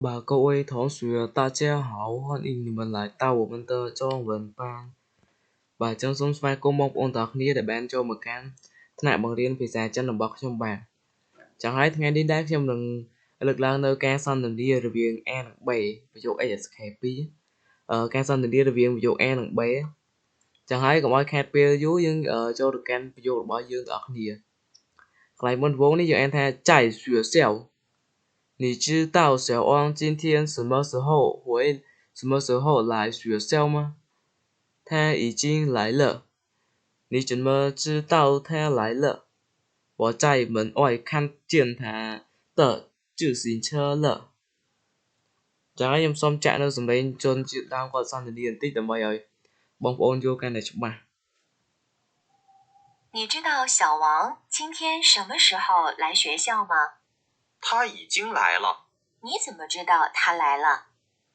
Bà各位同学，大家好，欢迎你们来到我们的中文班。Bà chân xuống vai cô mong ôn tập nghĩa để ban cho một can. Thế này bằng riêng vì xa chân đồng bọc trong bà. Chẳng hay ngay đến đá trong đừng lực lượng nơi ca son đừng đi rồi viên E nặng 7 ví dụ A là happy. Ca son đừng đi rồi viên ví dụ E nặng 7. Chẳng hay cũng ai khát bê dưới nhưng cho được can ví dụ bỏ dương ở nghĩa. Lại môn vốn đi cho em thay chạy xuyên xẻo. 你知道小汪今天什么时候来学校吗？他已经来了。你怎么知道他来了？我在门外看见他的自行车了。Chẳng em xong chạy nó dùm lên chôn chịu đau qua sang thì điền tích tầm bao giờ bóng ôn vô cái này chụp mà. 你知道小王今天什么时候来学校吗？他已经来了。你怎么知道他来了？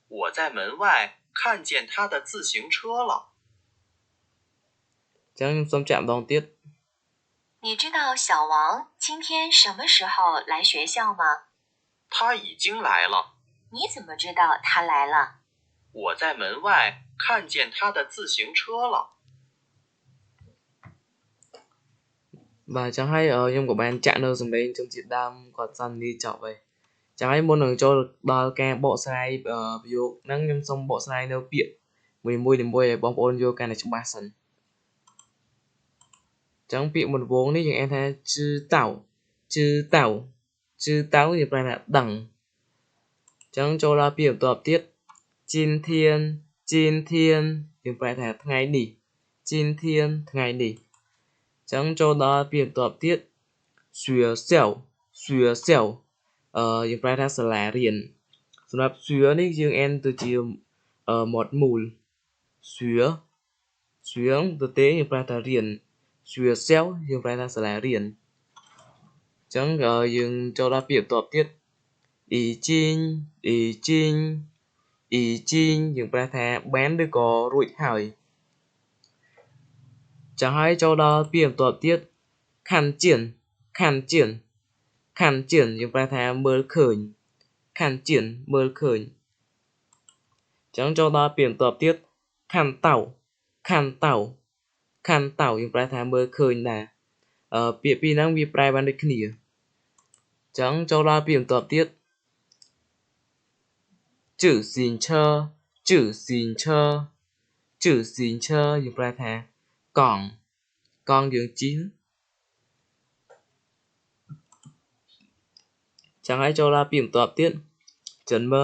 我在门外看见他的自行车了。Chẳng em xong chạm đòn tiết. 你知道小王今天什么时候来学校吗？他已经来了。你怎么知道他来了？我在门外看见他的自行车了。Và chẳng hay ở trong của bạn chạm đâu dùm lên trong chiếc đam quạt dần đi trở về. Chẳng hay muốn đừng cho được đo ca bộ slide ví dụ nắng nhâm xong bộ slide đâu biển mùi đến mùi bóng ôn vô cái này trong ba sân chẳng bị một vốn đi những em thấy chư tảo thì phải là đẳng chẳng cho là biểu tập tiết Jin thiên thì phải là ngày nỉ Jin thiên ngày nỉ chẳng cho là biểu tập tiết xuyên xẻo thì phải là là riêng สำหรับเสือนี่យើងអានទៅជាមាត់មូលเสือទៅទេយើងប្រើថារៀនសួរសែវយើងប្រើថាសាលារៀនអញ្ចឹងយើងចូលដល់ពាក្យបន្ទាប់ទៀត已经យើងប្រើថាបានឬក៏រួចហើយចាំហើយចូលដល់ពាក្យបន្ទាប់ទៀត看见យើងប្រើថាមើលឃើញ看见មើលឃើញចឹងចូលដល់ពាក្យបន្ទាប់ទៀត看到យើងប្រែថាមើលឃើញដែរពាក្យពីរហ្នឹងវាប្រែបានដូចគ្នាចឹងចូលដល់ពាក្យបន្ទាប់ទៀត自行车យើងប្រែថាកង់យើងជិះចឹងហើយចូលដល់ពាក្យបន្ទាប់ទៀត怎么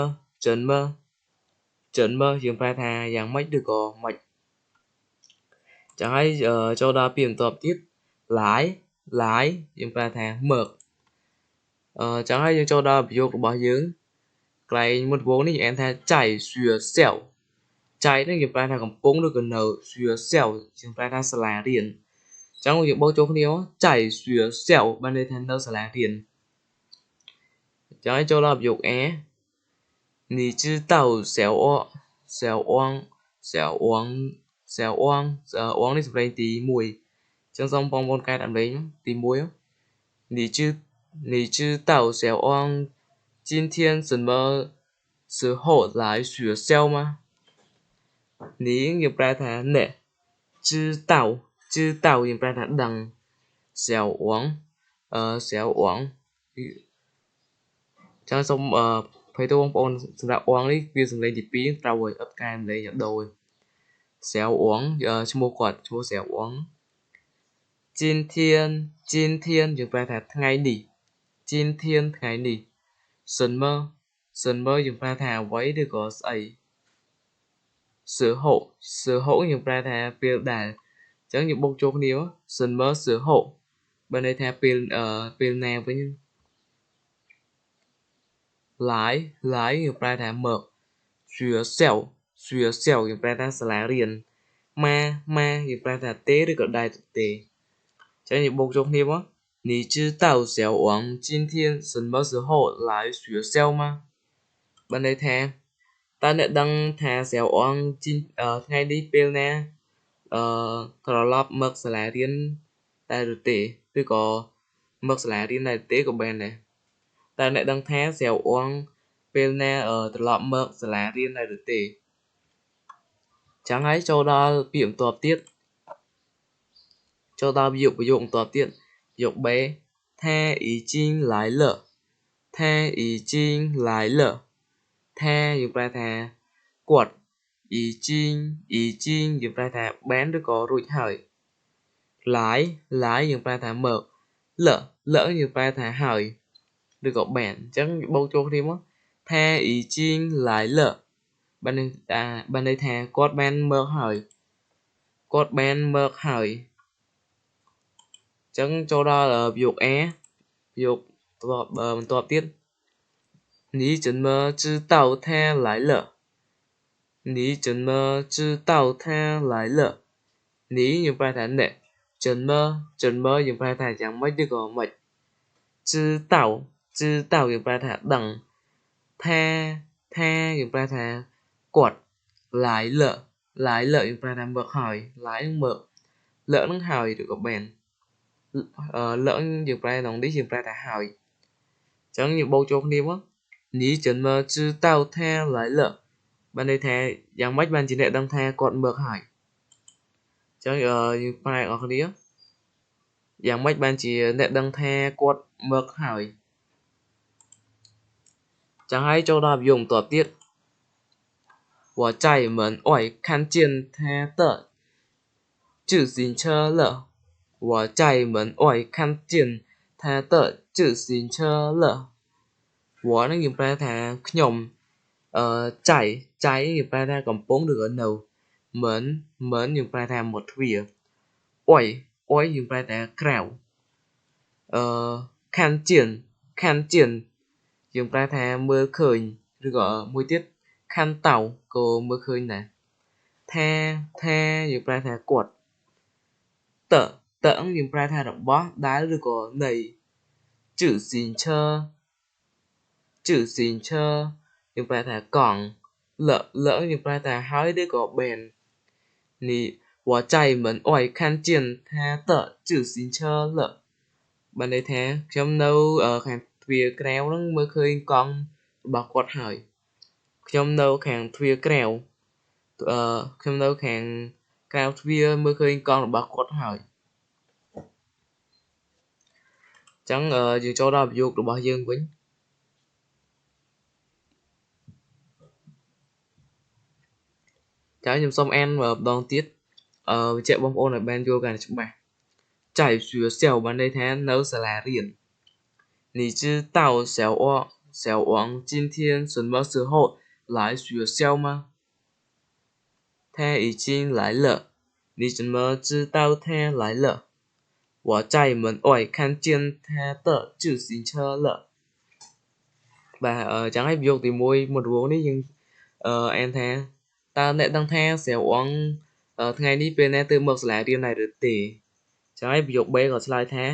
យើងប្រែថាយ៉ាងម៉េចឬក៏ម៉េចចឹងហើយចូលដល់ពាក្យបន្ទាប់ទៀតឡាយយើងប្រែថាមើកចឹងហើយយើងចូលដល់ប្រយោគរបស់យើងកន្លែងមុនដំបូងនេះយើងអានថាចៃសួសែវចៃនេះយើងប្រែថាកំពុងឬក៏នៅសួសែវយើងប្រែថាសាលារៀនចឹងយើងបូកចូលគ្នាចៃសួសែវបានន័យថានៅសាលារៀនចឹងហើយចូលដល់ប្រយោគ A 你知道汪នេះសម្លេងទី1ចឹងសូមបងប្អូនកែតម្លេងទី1你知道小汪今天什么时候来学校吗你យើងប្រែថាអ្នក知道យើងប្រែថាដឹង小汪ចឹងសូមភ័យទោសបងប្អូនសម្រាប់អងនេះវាសម្លេងទី2ត្រូវឲ្យអត់កែសម្លេងឲ្យដូរសែវអងឈ្មោះគាត់ឈ្មោះសែវអងជីនធានយើងប្រែថាថ្ងៃនេះជីនធានថ្ងៃនេះសិនមើយើងប្រែថាអ្វីឬក៏ស្អីសឺហូយើងប្រែថាពេលដែលអញ្ចឹងយើងបូកចូលគ្នាសិនមើសឺហូបើន័យថាពេលណាវិញឡាយយើងប្រែថាមើក学校យើងប្រែថាសាលារៀនម៉ាយើងប្រែថាទេឬក៏ដែរទេចឹងយើងបូកចូលគ្នាមក你知道小王今天什么时候来学校吗បើន័យថាតើអ្នកដឹងថាសែវអងថ្ងៃនេះពេលណាត្រឡប់មកសាលារៀនដែរឬទេឬក៏មកសាលារៀនដែរទេក៏បានដែរតើអ្នកដឹងថាសែវអង ពេលណាត្រឡប់មកសាលារៀនដែរឬទេចឹងហើយចូលដល់ពាក្យបន្ទាប់ទៀតចូលដល់ប្រយោគបន្ទាប់ទៀតប្រយោគ B 他已经来了他已经来了他យើងប្រែថាគាត់已经យើងប្រែថាបានឬក៏រួចហើយ来យើងប្រែថាមកលយើងប្រែថាហើយឬក៏បានអញ្ចឹងបូកចូលគ្នាមក他已经来了បានន័យថាគាត់បានមកហើយអញ្ចឹងចូលដល់ប្រយោគ A ប្រយោគបន្ទាប់ទៀត你怎么知道他来了你怎么知道他来了你យើងប្រែថាអ្នក怎么យើងប្រែថាយ៉ាងម៉េចឬក៏មិន知道យើងប្រែថាដឹងថាយើងប្រែថាគាត់来了យើងប្រែថាមកហើយ来នឹងមកលនឹងហើយឬក៏បានលយើងប្រែក្នុងនេះយើងប្រែថាហើយអញ្ចឹងយើងបូកចូលគ្នាមក你怎么知道他来了បានន័យថាយ៉ាងម៉េចបានជាអ្នកដឹងថាគាត់មកហើយអញ្ចឹងយើងប្រែអស់គ្នាយ៉ាងម៉េចបានជាអ្នកដឹងថាគាត់មកហើយចឹងហើយចូលដល់ប្រយោគបន្ទាប់ទៀត我在门外看见他的自行车了我在门外看见他的自行车了我នឹងយើងប្រែថាខ្ញុំចៃយើងប្រែថាកំពុងឬក៏នៅមិនយើងប្រែថាmộtទ្វារអុយយើងប្រែថាក្រៅ看见យើងប្រែថាមើលឃើញឬក៏មួយទៀត看到ក៏មើលឃើញដែរថាយើងប្រែថាគាត់តយើងប្រែថារបស់ដែលឬក៏នៃ自行车យើងប្រែថាកង់លយើងប្រែថាហើយឬក៏បាន我在门外看见他的自行车了បានន័យថាខ្ញុំនៅខាងទ្វារក្រៅហ្នឹងមើលឃើញកង់របស់គាត់ហើយខ្ញុំនៅខាងទ្វារក្រៅខ្ញុំនៅខាងក្រៅទ្វារមើលឃើញកង់របស់គាត់ហើយអញ្ចឹងយើងចូលដល់ប្រយោគរបស់យើងវិញចា៎ខ្ញុំសូមអានម្ដងទៀតបញ្ជាក់បងប្អូនឲ្យបានយល់កាន់តែច្បាស់在学校បានន័យថានៅសាលារៀន你知道小王今天什么时候来学校吗他已经来了你怎么知道他来了我在门外看见他的自行车了បាទចឹងហើយប្រយោគទី1មុនរួមនេះយើងអានថាតើអ្នកដឹងថាសៀវអងថ្ងៃនេះពេលណាទើបមកសាលារៀនដែរឬទេចឹងហើយប្រយោគ B ក៏ឆ្លើយថា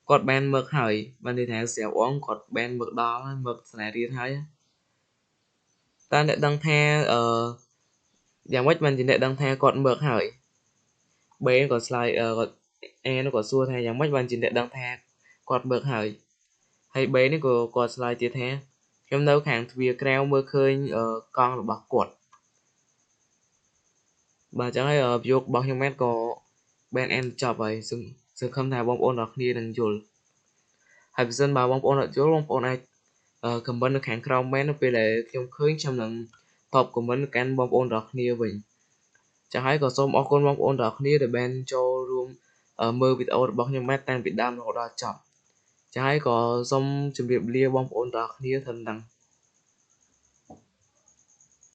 គាត់បានមកហើយបានន័យថាសៀវអងគាត់បានមកដល់ហើយមកសាលារៀនហើយតើអ្នកដឹងថាយ៉ាងម៉េចបានជាអ្នកដឹងថាគាត់មកហើយ B ក៏ឆ្លើយគាត់ A នោះក៏សួរថាយ៉ាងម៉េចបានជាអ្នកដឹងថាគាត់មកហើយហើយ B នេះក៏គាត់ឆ្លើយទៀតថាខ្ញុំនៅខាងទ្វារក្រៅមើលឃើញកង់របស់គាត់បាទចឹងហើយប្រយោគរបស់ខ្ញុំមែនក៏បានអានចប់ហើយសង្ឃឹមថាបងប្អូនទាំងគ្នានឹងយល់ហើយបើសិនបើបងប្អូនអត់យល់បងប្អូនអាចខមមិននៅខាងក្រោមមែននៅពេលដែលខ្ញុំឃើញខ្ញុំនឹងតបខមមិនកាន់បងប្អូនទាំងគ្នាវិញចឹងហើយក៏សូមអរគុណបងប្អូនទាំងគ្នាដែលបានចូលរួមមើលវីដេអូរបស់ខ្ញុំមែនតាំងពីដើមរហូតដល់ចប់ចឹងហើយក៏សូមជម្រាបលាបងប្អូនទាំងគ្នាត្រឹមហ្នឹង